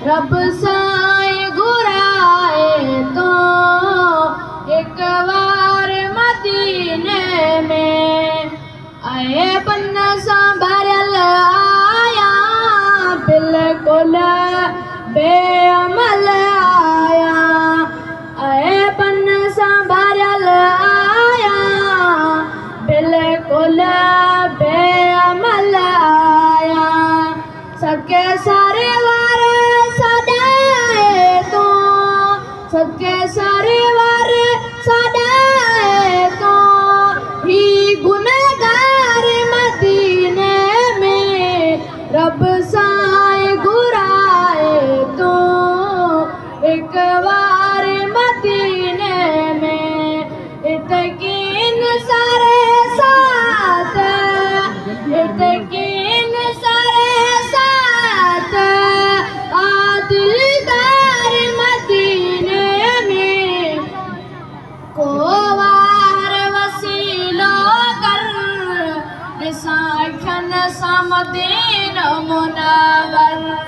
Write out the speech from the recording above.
रब साईं घुराए तो एक बार मदीने में आए पन संभरल आया बिल्कुल बेअमल आया आए पन संभरल आया बिल्कुल बेअमल आया सबके सारे वार सदाए तो सबके सारे वार सदाए तो ही गुनहगार मदीने में रब साईं घुराए तो एक बार मदीने में इतकीन सारे साथ इतकीन सारे साथ दिलदार मदीने में को वार वसीलो कर साखन समदीन मुनव्वर।